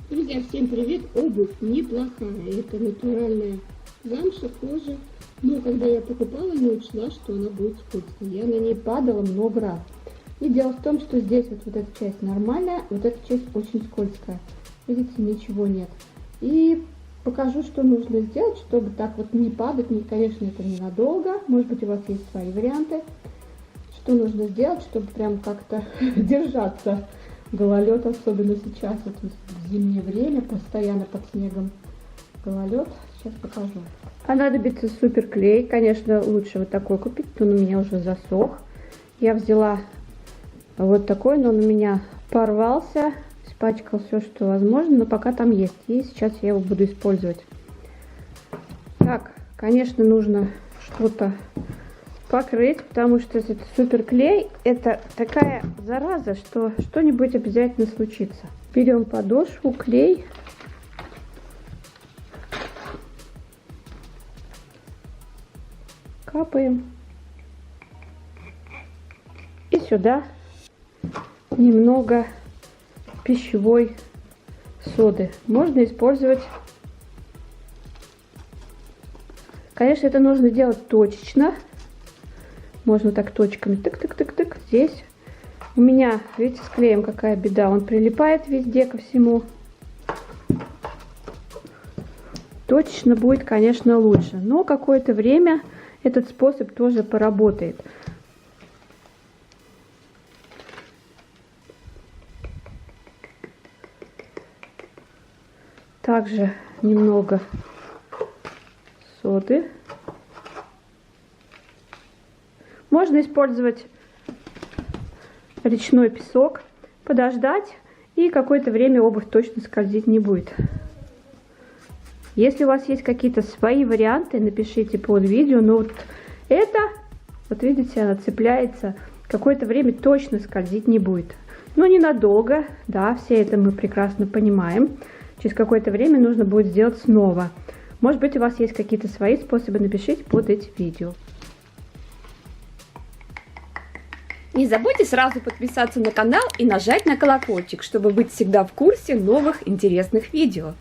Друзья, всем привет! Обувь неплохая, это натуральная замша, кожа. Но когда я покупала, не учла, что она будет скользкой. Я на ней падала много раз. И дело в том, что здесь вот эта часть нормальная, вот эта часть очень скользкая. Видите, ничего нет. И покажу, что нужно сделать, чтобы так вот не падать. Конечно, это ненадолго. Может быть, у вас есть свои варианты. Что нужно сделать, чтобы прям как-то держаться. Гололед, особенно сейчас, вот в зимнее время, постоянно под снегом гололед. Сейчас покажу. Понадобится суперклей. Конечно, лучше вот такой купить, он у меня уже засох. Я взяла вот такой, но он у меня порвался, испачкал все, что возможно, но пока там есть. И сейчас я его буду использовать. Так, конечно, нужно что-то покрыть, потому что этот суперклей это такая зараза, что что-нибудь обязательно случится. Берем подошву, клей. Капаем. И сюда немного пищевой соды. Можно использовать. Конечно, это нужно делать точечно. Можно так точками. Тык-тык-тык-тык. Здесь у меня, видите, с клеем какая беда. Он прилипает везде ко всему. Точечно будет, конечно, лучше. Но какое-то время этот способ тоже поработает. Также немного соды. Можно использовать речной песок, подождать, и какое-то время обувь точно скользить не будет. Если у вас есть какие-то свои варианты, напишите под видео. Но вот это, вот видите, она цепляется, какое-то время точно скользить не будет. Но ненадолго, да, все это мы прекрасно понимаем. Через какое-то время нужно будет сделать снова. Может быть, у вас есть какие-то свои способы, напишите под этим видео. Не забудьте сразу подписаться на канал и нажать на колокольчик, чтобы быть всегда в курсе новых интересных видео.